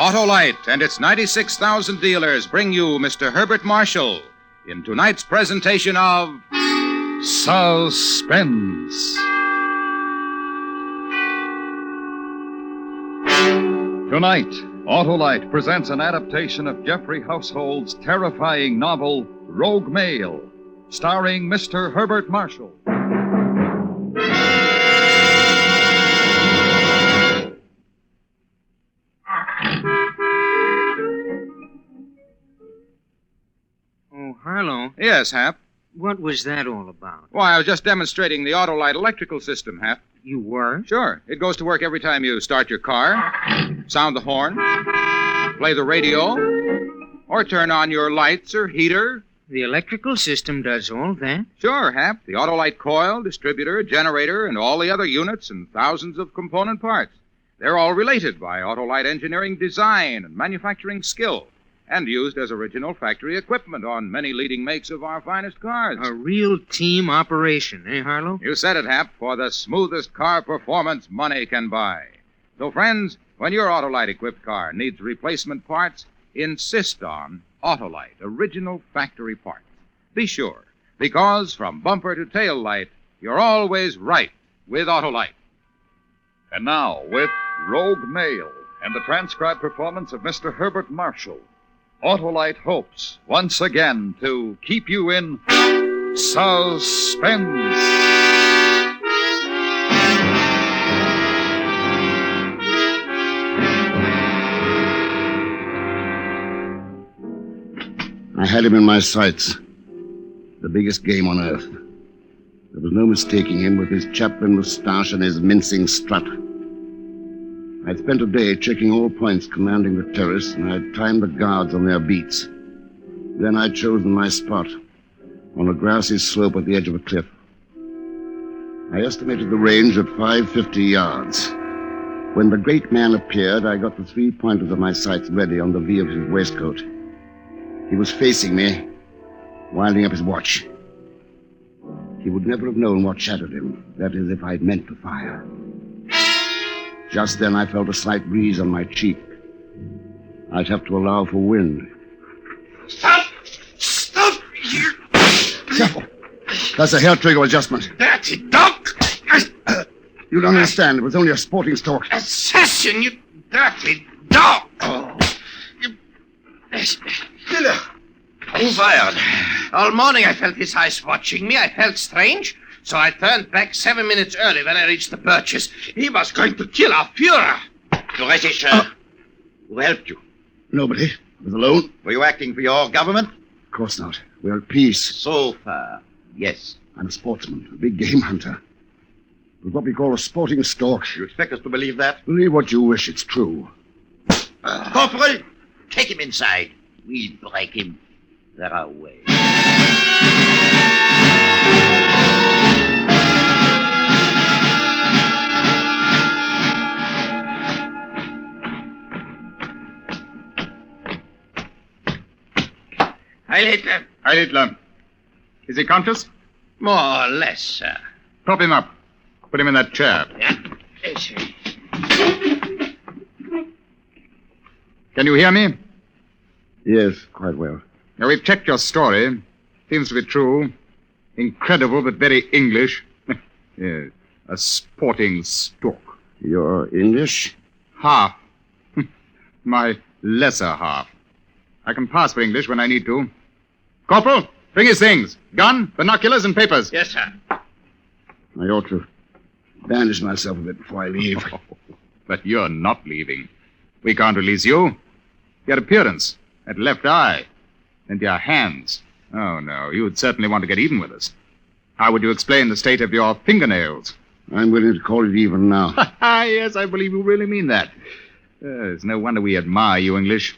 Autolite and its 96,000 dealers bring you Mr. Herbert Marshall in tonight's presentation of Suspense. Tonight, Autolite presents an adaptation of Geoffrey Household's terrifying novel, Rogue Mail, starring Mr. Herbert Marshall. Oh, Harlow. Yes, Hap. What was that all about? Why, I was just demonstrating the Autolite electrical system, Hap. You were? Sure. It goes to work every time you start your car, sound the horn, play the radio, or turn on your lights or heater. The electrical system does all that? Sure, Hap. The Autolite coil, distributor, generator, and all the other units and thousands of component parts. They're all related by Autolite engineering design and manufacturing skill, and used as original factory equipment on many leading makes of our finest cars. A real team operation, eh, Harlow? You said it, Hap, for the smoothest car performance money can buy. So, friends, when your Autolite-equipped car needs replacement parts, insist on Autolite, original factory parts. Be sure, because from bumper to tail light, you're always right with Autolite. And now, with Rogue Mail and the transcribed performance of Mr. Herbert Marshall, Autolite hopes once again to keep you in suspense. I had him in my sights. The biggest game on earth. There was no mistaking him with his Chaplin moustache and his mincing strut. I'd spent a day checking all points commanding the terrace, and I'd timed the guards on their beats. Then I'd chosen my spot, on a grassy slope at the edge of a cliff. I estimated the range at 550 yards. When the great man appeared, I got the 3 pointers of my sights ready on the V of his waistcoat. He was facing me, winding up his watch. He would never have known what shattered him. That is, if I'd meant to fire. Just then, I felt a slight breeze on my cheek. I'd have to allow for wind. Stop! Stop! Careful. That's a hair trigger adjustment. Dirty dog! You don't understand. It was only a sporting stalk. Assassin, you dirty dog! Oh. You... Killer! Who fired? All morning I felt his eyes watching me. I felt strange. So I turned back 7 minutes early when I reached the birches. He was going to kill our Führer. You ready, sir? Who helped you? Nobody. I was alone. Were you acting for your government? Of course not. We're at peace. So far, yes. I'm a sportsman, a big game hunter. It was what we call a sporting stalk. You expect us to believe that? Believe what you wish. It's true. Corporal, take him inside. We'll break him. There are ways. Heil Hitler. Is he conscious? More or less, sir. Prop him up. Put him in that chair. Yeah? Yes, sir. Can you hear me? Yes, quite well. Now, we've checked your story. Seems to be true. Incredible, but very English. Yes, a sporting stalk. You're English? Half. My lesser half. I can pass for English when I need to. Corporal, bring his things. Gun, binoculars, and papers. Yes, sir. I ought to bandage myself a bit before I leave. Oh, but you're not leaving. We can't release you. Your appearance, that left eye, and your hands. Oh, no, you'd certainly want to get even with us. How would you explain the state of your fingernails? I'm willing to call it even now. Yes, I believe you really mean that. It's no wonder we admire you English.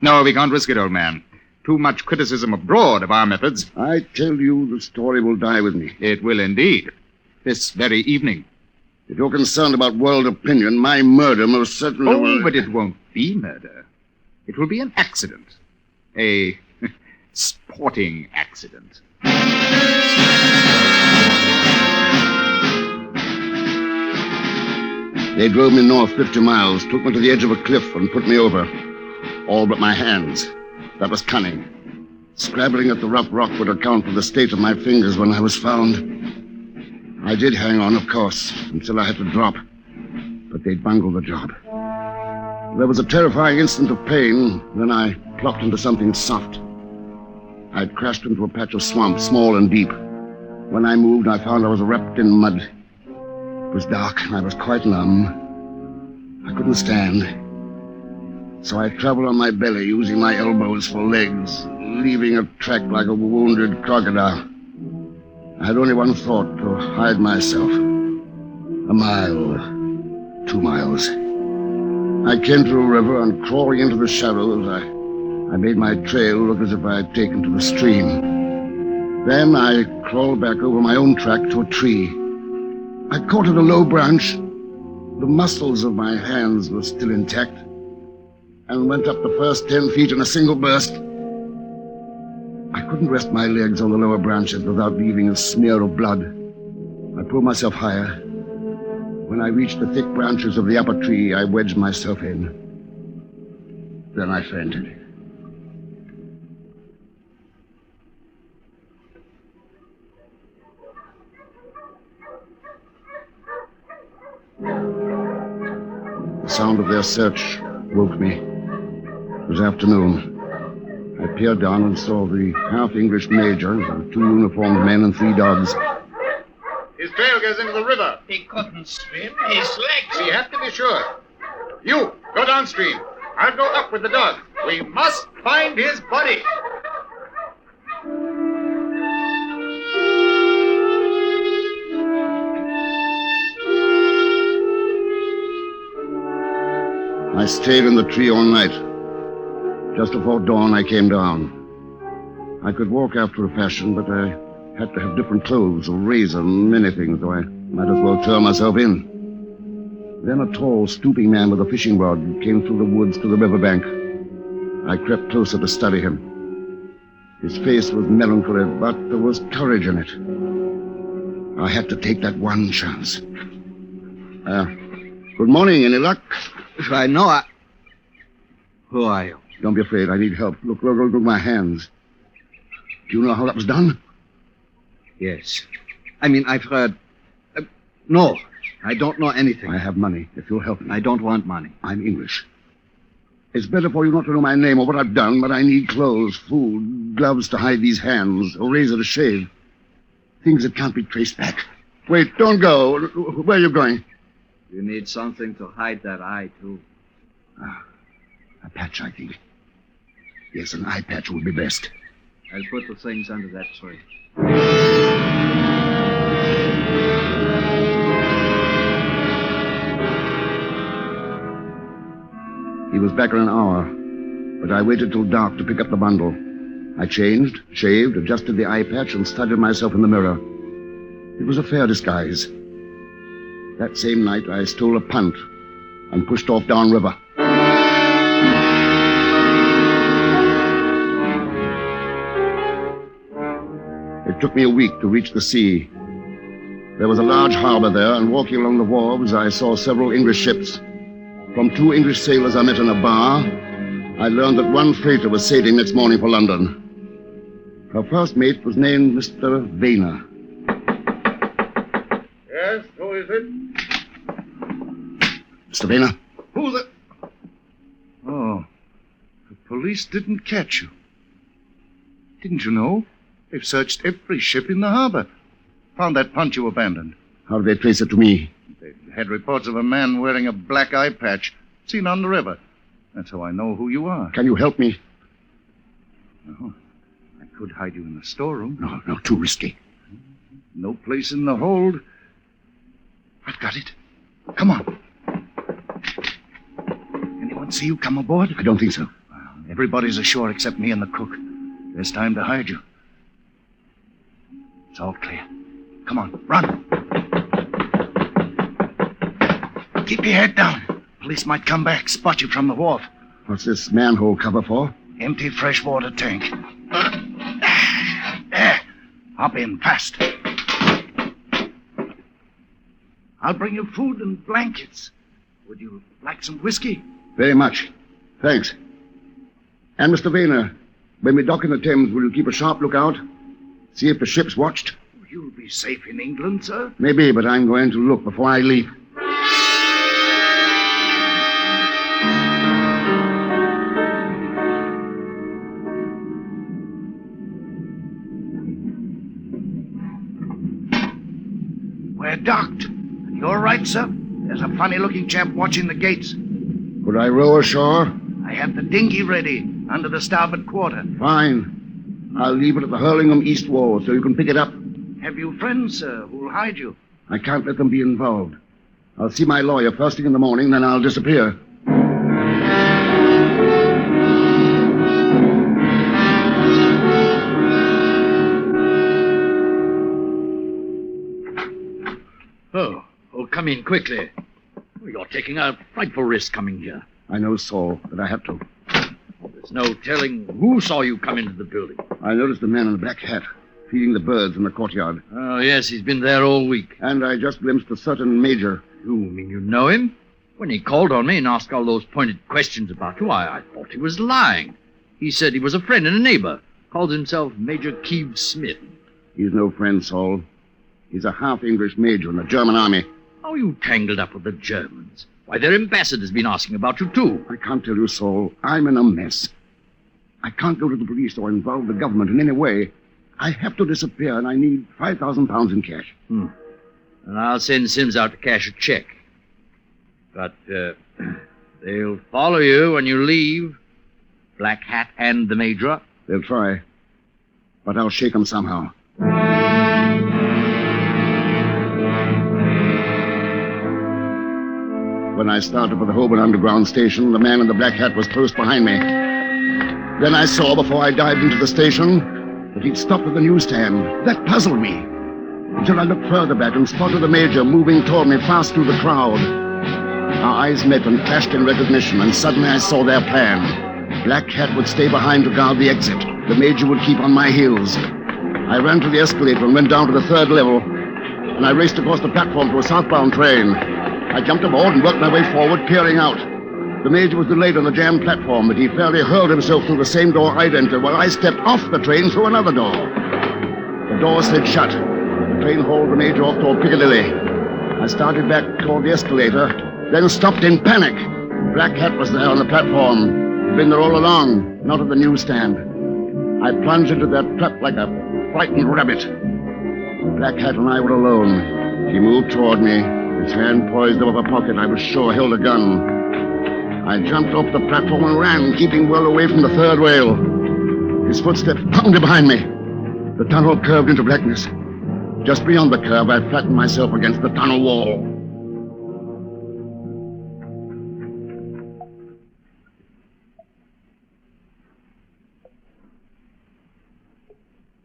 No, we can't risk it, old man. Too much criticism abroad of our methods. I tell you, the story will die with me. It will indeed. This very evening. If you're concerned about world opinion, my murder most certainly will... Oh, but it won't be murder. It will be an accident. A sporting accident. They drove me north 50 miles, took me to the edge of a cliff, and put me over. All but my hands. That was cunning. Scrabbling at the rough rock would account for the state of my fingers when I was found. I did hang on, of course, until I had to drop. But they'd bungled the job. There was a terrifying instant of pain, then I plopped into something soft. I'd crashed into a patch of swamp, small and deep. When I moved, I found I was wrapped in mud. It was dark, and I was quite numb. I couldn't stand. So I traveled on my belly, using my elbows for legs, leaving a track like a wounded crocodile. I had only one thought, to hide myself. 1 mile, 2 miles. I came to a river, and crawling into the shadows, I made my trail look as if I had taken to the stream. Then I crawled back over my own track to a tree. I caught at a low branch. The muscles of my hands were still intact, and went up the first 10 feet in a single burst. I couldn't rest my legs on the lower branches without leaving a smear of blood. I pulled myself higher. When I reached the thick branches of the upper tree, I wedged myself in. Then I fainted. The sound of their search woke me. It was afternoon. I peered down and saw the half-English major, 2 uniformed men and 3 dogs. His trail goes into the river. He couldn't swim. His legs. We have to be sure. You, go downstream. I'll go up with the dog. We must find his body. I stayed in the tree all night. Just before dawn, I came down. I could walk after a fashion, but I had to have different clothes, a razor, and many things, so I might as well turn myself in. Then a tall, stooping man with a fishing rod came through the woods to the riverbank. I crept closer to study him. His face was melancholy, but there was courage in it. I had to take that one chance. Good morning. Any luck? If I know, Who are you? Don't be afraid. I need help. Look at my hands. Do you know how that was done? Yes. I mean, I've heard... no, I don't know anything. I have money, if you'll help me. I don't want money. I'm English. It's better for you not to know my name or what I've done, but I need clothes, food, gloves to hide these hands, a razor to shave. Things that can't be traced back. Wait, don't go. Where are you going? You need something to hide that eye, too. A patch, I think. Yes, an eye patch would be best. I'll put the things under that tree. He was back in an hour, but I waited till dark to pick up the bundle. I changed, shaved, adjusted the eye patch, and studied myself in the mirror. It was a fair disguise. That same night, I stole a punt and pushed off downriver. It took me a week to reach the sea. There was a large harbor there, and walking along the wharves, I saw several English ships. From 2 English sailors I met in a bar, I learned that one freighter was sailing next morning for London. Her first mate was named Mr. Vayner. Yes, who is it? Mr. Vayner? Who the... Oh, the police didn't catch you. Didn't you know? They've searched every ship in the harbor. Found that punt you abandoned. How did they trace it to me? They had reports of a man wearing a black eye patch seen on the river. That's how I know who you are. Can you help me? No, I could hide you in the storeroom. No, too risky. No place in the hold. I've got it. Come on. Anyone see you come aboard? I don't think so. Well, everybody's ashore except me and the cook. There's time to hide you. It's all clear. Come on, run. Keep your head down. Police might come back, spot you from the wharf. What's this manhole cover for? Empty freshwater tank. There. Hop in fast. I'll bring you food and blankets. Would you like some whiskey? Very much. Thanks. And, Mr. Vayner, when we dock in the Thames, will you keep a sharp lookout? See if the ship's watched? You'll be safe in England, sir? Maybe, but I'm going to look before I leave. We're docked. You're right, sir. There's a funny-looking chap watching the gates. Could I row ashore? I have the dinghy ready, under the starboard quarter. Fine. I'll leave it at the Hurlingham east wall so you can pick it up. Have you friends, sir, who'll hide you? I can't let them be involved. I'll see my lawyer first thing in the morning, then I'll disappear. Oh, come in quickly. You're taking a frightful risk coming here. I know, Saul, but I have to. There's no telling who saw you come into the building. I noticed a man in a black hat feeding the birds in the courtyard. Oh, yes, he's been there all week. And I just glimpsed a certain major. You mean you know him? When he called on me and asked all those pointed questions about you, I thought he was lying. He said he was a friend and a neighbor. Calls himself Major Keeve Smith. He's no friend, Saul. He's a half-English major in the German army. How are you tangled up with the Germans? Why, their ambassador's been asking about you, too. I can't tell you, Saul. I'm in a mess. I can't go to the police or involve the government in any way. I have to disappear, and I need 5,000 pounds in cash. And I'll send Sims out to cash a check. But they'll follow you when you leave. Black Hat and the Major. They'll try. But I'll shake them somehow. When I started for the Holborn Underground Station, the man in the black hat was close behind me. Then I saw, before I dived into the station, that he'd stopped at the newsstand. That puzzled me, until I looked further back and spotted the Major moving toward me fast through the crowd. Our eyes met and flashed in recognition, and suddenly I saw their plan. Black Hat would stay behind to guard the exit. The Major would keep on my heels. I ran to the escalator and went down to the third level, and I raced across the platform to a southbound train. I jumped aboard and worked my way forward, peering out. The Major was delayed on the jammed platform, but he fairly hurled himself through the same door I'd entered, while I stepped off the train through another door. The door slid shut. The train hauled the Major off toward Piccadilly. I started back toward the escalator, then stopped in panic. Black Hat was there on the platform. He'd been there all along, not at the newsstand. I plunged into that trap like a frightened rabbit. Black Hat and I were alone. He moved toward me. His hand poised over a pocket I was sure held a gun. I jumped off the platform and ran, keeping well away from the third rail. His footsteps pounded behind me. The tunnel curved into blackness. Just beyond the curve, I flattened myself against the tunnel wall.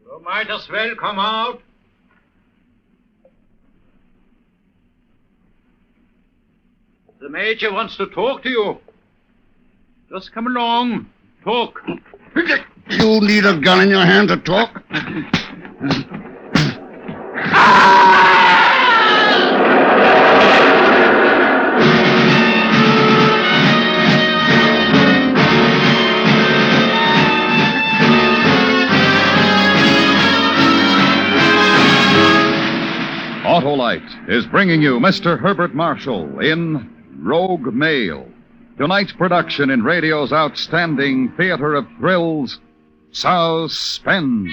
You might as well come out. The Major wants to talk to you. Just come along. Talk. You need a gun in your hand to talk? Autolite is bringing you Mr. Herbert Marshall in Rogue Mail. Tonight's production in radio's outstanding theater of thrills, Suspense.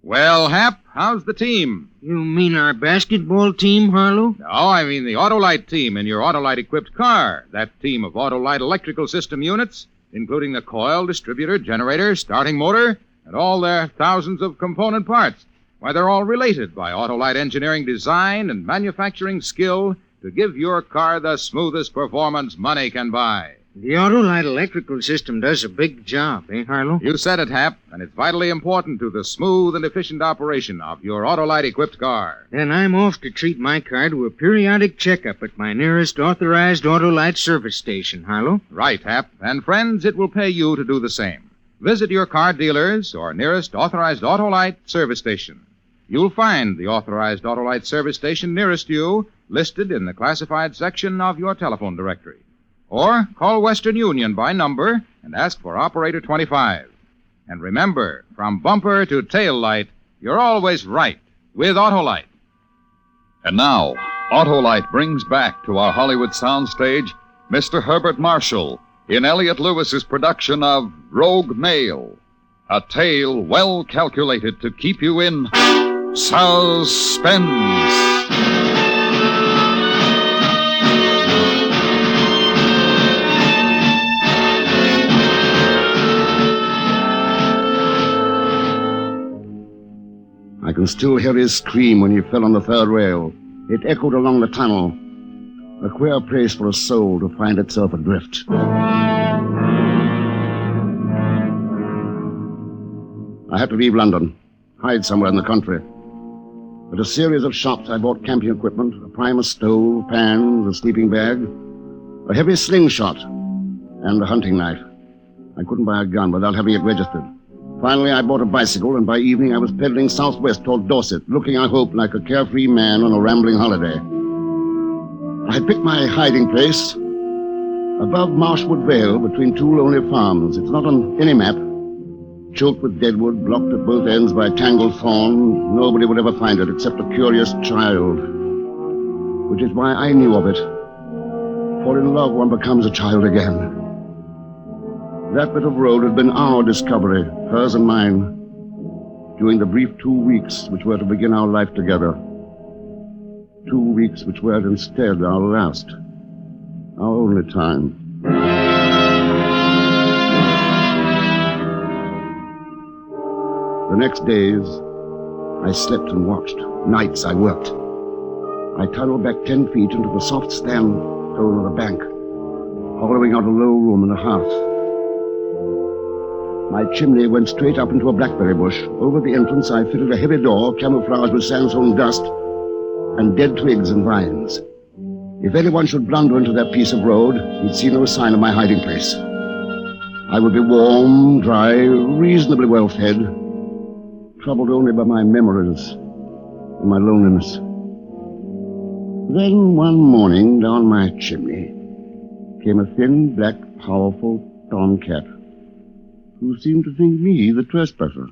Well, Hap, how's the team? You mean our basketball team, Harlow? No, I mean the Autolite team in your Autolite-equipped car. That team of Autolite electrical system units, including the coil, distributor, generator, starting motor, and all their thousands of component parts. Why, they're all related by Autolite engineering design and manufacturing skill to give your car the smoothest performance money can buy. The Autolite electrical system does a big job, eh, Harlow? You said it, Hap, and it's vitally important to the smooth and efficient operation of your Autolite-equipped car. Then I'm off to treat my car to a periodic checkup at my nearest authorized Autolite service station, Harlow. Right, Hap, and friends, it will pay you to do the same. Visit your car dealer's or nearest authorized Autolite service station. You'll find the authorized Autolite service station nearest you listed in the classified section of your telephone directory. Or call Western Union by number and ask for Operator 25. And remember, from bumper to tail light, you're always right with Autolite. And now, Autolite brings back to our Hollywood soundstage Mr. Herbert Marshall in Elliot Lewis's production of Rogue Male, a tale well calculated to keep you in suspense. I can still hear his scream when he fell on the third rail. It echoed along the tunnel. A queer place for a soul to find itself adrift. I had to leave London, hide somewhere in the country. At a series of shops, I bought camping equipment, a primus stove, pans, a sleeping bag, a heavy slingshot, and a hunting knife. I couldn't buy a gun without having it registered. Finally, I bought a bicycle, and by evening I was pedaling southwest toward Dorset, looking, I hope, like a carefree man on a rambling holiday. I had picked my hiding place above Marshwood Vale between two lonely farms. It's not on any map. Choked with deadwood, blocked at both ends by tangled thorn, nobody would ever find it except a curious child. Which is why I knew of it. For in love one becomes a child again. That bit of road had been our discovery, hers and mine, during the brief 2 weeks which were to begin our life together. 2 weeks which were instead our last, our only time. The next days, I slept and watched. Nights I worked. I tunneled back 10 feet into the soft sandstone of the bank, hollowing out a low room and a hearth. My chimney went straight up into a blackberry bush. Over the entrance, I fitted a heavy door camouflaged with sandstone dust and dead twigs and vines. If anyone should blunder into that piece of road, he'd see no sign of my hiding place. I would be warm, dry, reasonably well fed, troubled only by my memories and my loneliness. Then one morning, down my chimney, came a thin, black, powerful tomcat who seemed to think me the trespasser.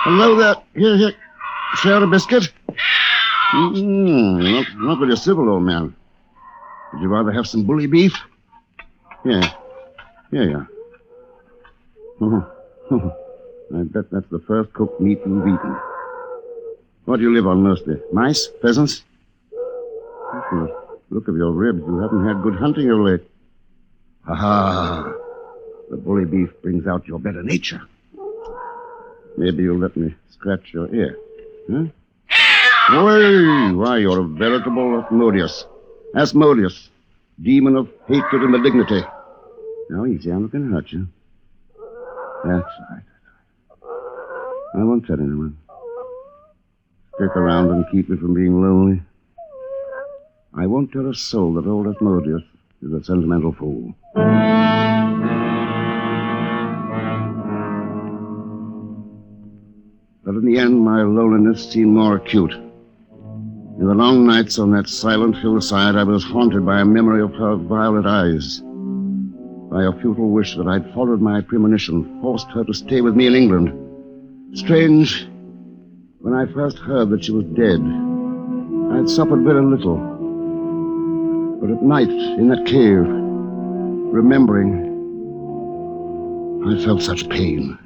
Hello there. Here. Share a biscuit? Not very civil, old man. Would you rather have some bully beef? Yeah. I bet that's the first cooked meat you've eaten. What do you live on mostly? Mice? Pheasants? Look of your ribs. You haven't had good hunting of late. Aha! The bully beef brings out your better nature. Maybe you'll let me scratch your ear. Huh? Why, you're a veritable Asmodeus. Asmodeus, demon of hatred and malignity. Now, easy, I'm not going to hurt you. That's right. I won't tell anyone. Stick around and keep me from being lonely. I won't tell a soul that old Asmodeus is a sentimental fool. But in the end, my loneliness seemed more acute. In the long nights on that silent hillside, I was haunted by a memory of her violet eyes, by a futile wish that I'd followed my premonition, forced her to stay with me in England. Strange, when I first heard that she was dead, I'd suffered very little. But at night, in that cave, remembering, I felt such pain.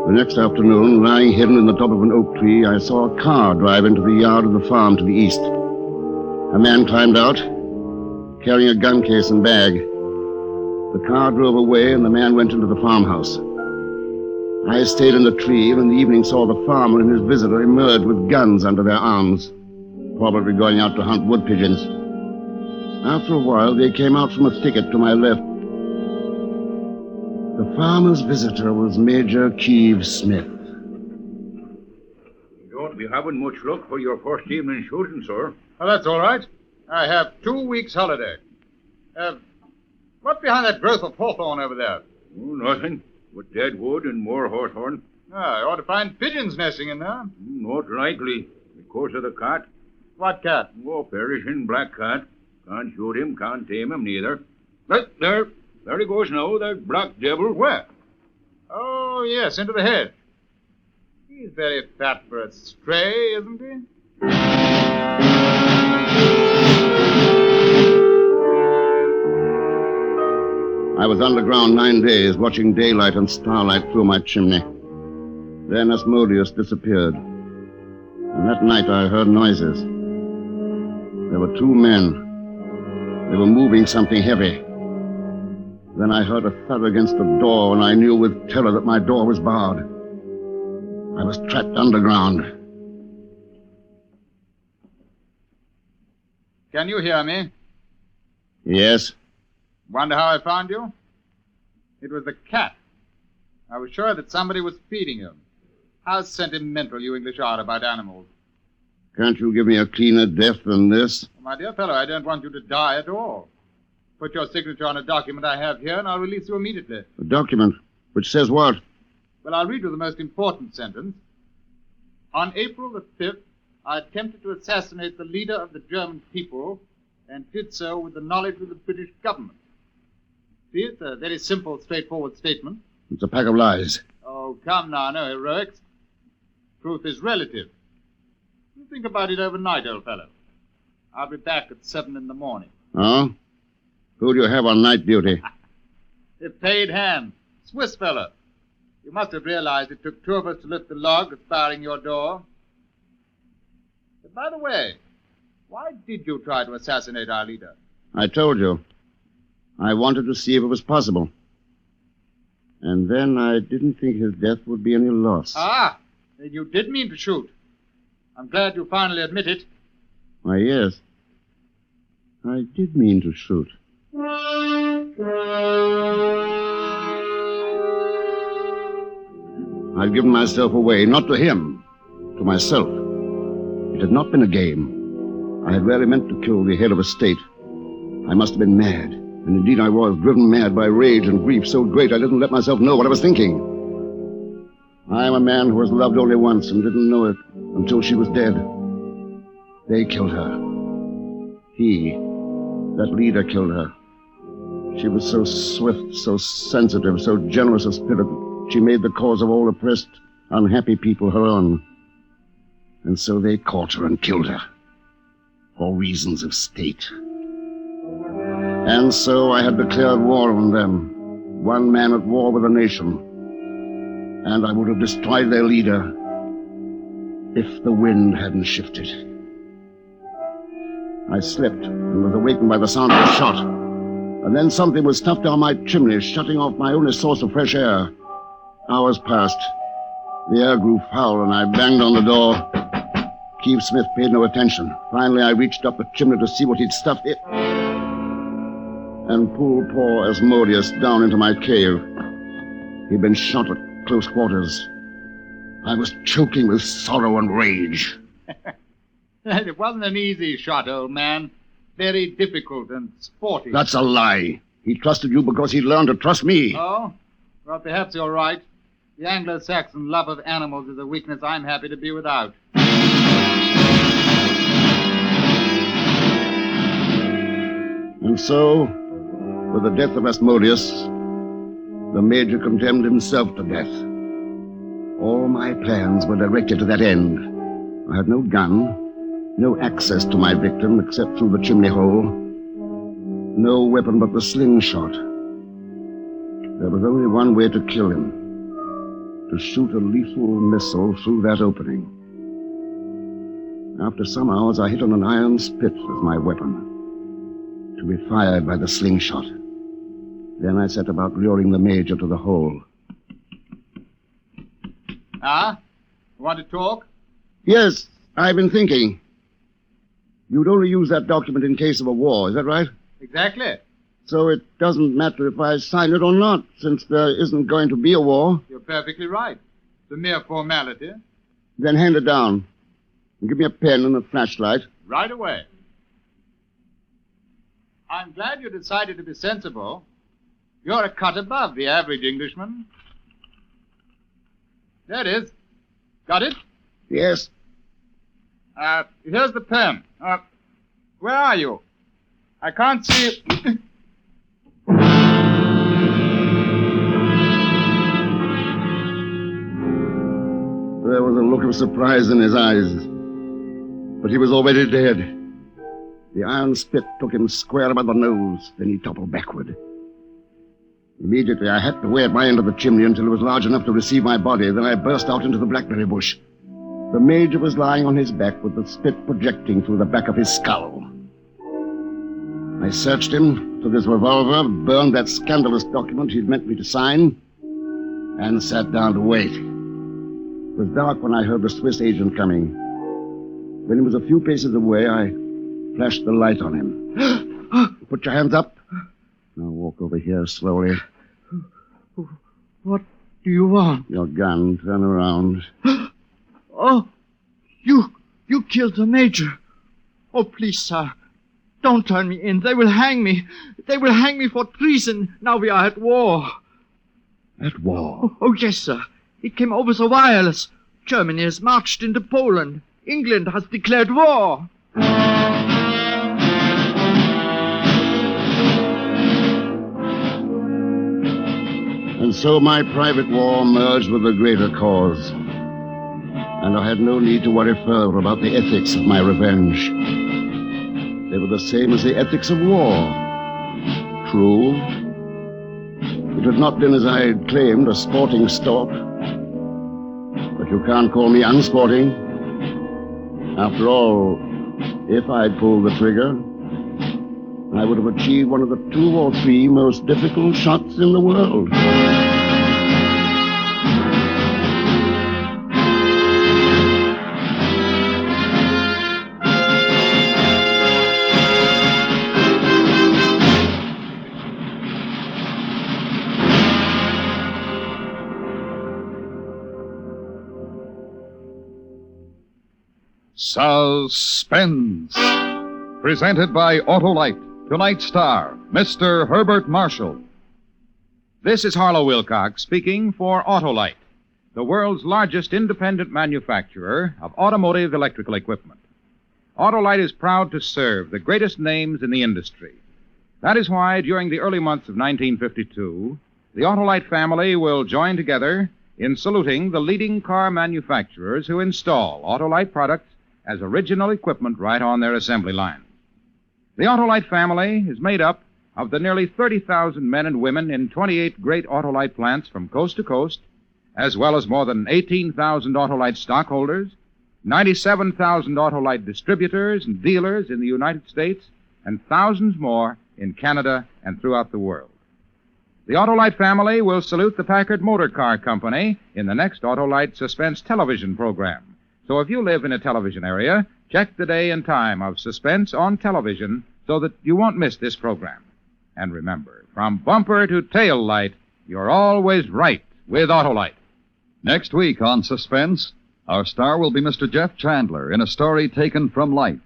The next afternoon, lying hidden in the top of an oak tree, I saw a car drive into the yard of the farm to the east. A man climbed out, carrying a gun case and bag. The car drove away, and the man went into the farmhouse. I stayed in the tree, and in the evening saw the farmer and his visitor emerge with guns under their arms, probably going out to hunt wood pigeons. After a while, they came out from a thicket to my left. The farmer's visitor was Major Keeve Smith. You don't be having much luck for your first evening shooting, sir. Oh, that's all right. I have 2 weeks' holiday. What's behind that growth of hawthorn over there? Oh, nothing. But dead wood and more hawthorn. I ought to find pigeons nesting in there. Not likely. Because of the cat. What cat? Oh, perishing black cat. Can't shoot him, can't tame him neither. There he goes now, that black devil. Where? Oh, yes, into the hedge. He's very fat for a stray, isn't he? I was underground 9 days, watching daylight and starlight through my chimney. Then Asmodeus disappeared. And that night I heard noises. There were 2 men. They were moving something heavy. Then I heard a thud against the door, and I knew with terror that my door was barred. I was trapped underground. Can you hear me? Yes? Wonder how I found you? It was the cat. I was sure that somebody was feeding him. How sentimental you English are about animals. Can't you give me a cleaner death than this? My dear fellow, I don't want you to die at all. Put your signature on a document I have here, and I'll release you immediately. A document? Which says what? Well, I'll read you the most important sentence. On April the 5th, I attempted to assassinate the leader of the German people and did so with the knowledge of the British government. See, it's a very simple, straightforward statement. It's a pack of lies. Oh, come now, no heroics. Truth is relative. You think about it overnight, old fellow. I'll be back at 7 in the morning. Oh? Who do you have on night duty? A paid hand. Swiss fellow. You must have realized it took 2 of us to lift the log that's barring your door. But by the way, why did you try to assassinate our leader? I told you. I wanted to see if it was possible. And then I didn't think his death would be any loss. Ah, then you did mean to shoot. I'm glad you finally admit it. Why, yes. I did mean to shoot. I'd given myself away, not to him, to myself. It had not been a game. I had really meant to kill the head of a state. I must have been mad, and indeed I was, driven mad by rage and grief so great I didn't let myself know what I was thinking. I am a man who was loved only once and didn't know it until she was dead. They killed her. He, that leader, killed her. She was so swift, so sensitive, so generous of spirit that she made the cause of all oppressed, unhappy people her own. And so they caught her and killed her, for reasons of state. And so I had declared war on them, one man at war with a nation. And I would have destroyed their leader if the wind hadn't shifted. I slept and was awakened by the sound of a shot. And then something was stuffed down my chimney, shutting off my only source of fresh air. Hours passed. The air grew foul, and I banged on the door. Keith Smith paid no attention. Finally, I reached up the chimney to see what he'd stuffed it, and pulled poor Asmodeus down into my cave. He'd been shot at close quarters. I was choking with sorrow and rage. It wasn't an easy shot, old man. Very difficult and sporty. That's a lie. He trusted you because he'd learned to trust me. Oh? Well, perhaps you're right. The Anglo-Saxon love of animals is a weakness I'm happy to be without. And so, with the death of Asmodeus, the Major condemned himself to death. All my plans were directed to that end. I had no gun, no access to my victim except through the chimney hole, no weapon but the slingshot. There was only one way to kill him, to shoot a lethal missile through that opening. After some hours, I hit on an iron spit as my weapon, to be fired by the slingshot. Then I set about luring the Major to the hole. Ah? You want to talk? Yes, I've been thinking. You'd only use that document in case of a war, is that right? Exactly. So it doesn't matter if I sign it or not, since there isn't going to be a war. You're perfectly right. It's a mere formality. Then hand it down. And give me a pen and a flashlight. Right away. I'm glad you decided to be sensible. You're a cut above the average Englishman. There it is. Got it? Yes. Here's the pen. Where are you? I can't see it. There was a look of surprise in his eyes. But he was already dead. The iron spit took him square by the nose, then he toppled backward. Immediately, I hacked away at my end of the chimney until it was large enough to receive my body. Then I burst out into the blackberry bush. The Major was lying on his back with the spit projecting through the back of his skull. I searched him, took his revolver, burned that scandalous document he'd meant me to sign, and sat down to wait. It was dark when I heard the Swiss agent coming. When he was a few paces away, I flashed the light on him. Put your hands up. Now walk over here slowly. What do you want? Your gun. Turn around. Oh, you killed the Major. Oh, please, sir, don't turn me in. They will hang me. They will hang me for treason. Now we are at war. At war? Oh, yes, sir. It came over the wireless. Germany has marched into Poland. England has declared war. And so my private war merged with the greater cause. And I had no need to worry further about the ethics of my revenge. They were the same as the ethics of war. True. It had not been, as I had claimed, a sporting sport. But you can't call me unsporting. After all, if I'd pulled the trigger, I would have achieved one of the 2 or 3 most difficult shots in the world. Suspense. Presented by Autolite. Tonight's star, Mr. Herbert Marshall. This is Harlow Wilcox speaking for Autolite, the world's largest independent manufacturer of automotive electrical equipment. Autolite is proud to serve the greatest names in the industry. That is why, during the early months of 1952, the Autolite family will join together in saluting the leading car manufacturers who install Autolite products as original equipment right on their assembly lines. The Autolite family is made up of the nearly 30,000 men and women in 28 great Autolite plants from coast to coast, as well as more than 18,000 Autolite stockholders, 97,000 Autolite distributors and dealers in the United States, and thousands more in Canada and throughout the world. The Autolite family will salute the Packard Motor Car Company in the next Autolite Suspense television program. So if you live in a television area, check the day and time of Suspense on television so that you won't miss this program. And remember, from bumper to tail light, you're always right with Autolite. Next week on Suspense, our star will be Mr. Jeff Chandler in a story taken from life,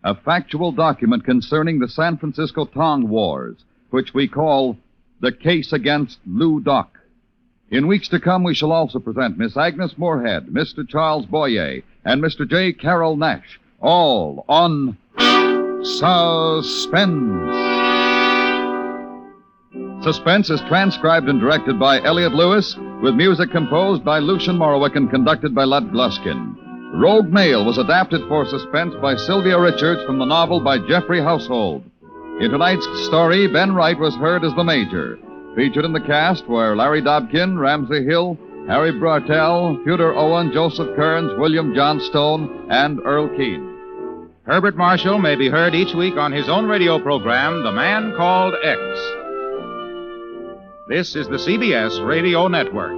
a factual document concerning the San Francisco Tong Wars, which we call The Case Against Lou Doc. In weeks to come, we shall also present Miss Agnes Moorehead, Mr. Charles Boyer, and Mr. J. Carroll Nash, all on Suspense. Suspense is transcribed and directed by Elliott Lewis, with music composed by Lucian Morowick and conducted by Lud Gluskin. Rogue Mail was adapted for Suspense by Sylvia Richards from the novel by Jeffrey Household. In tonight's story, Ben Wright was heard as the Major. Featured in the cast were Larry Dobkin, Ramsey Hill, Harry Bartell, Tudor Owen, Joseph Kearns, William Johnstone, and Earl Keane. Herbert Marshall may be heard each week on his own radio program, The Man Called X. This is the CBS Radio Network.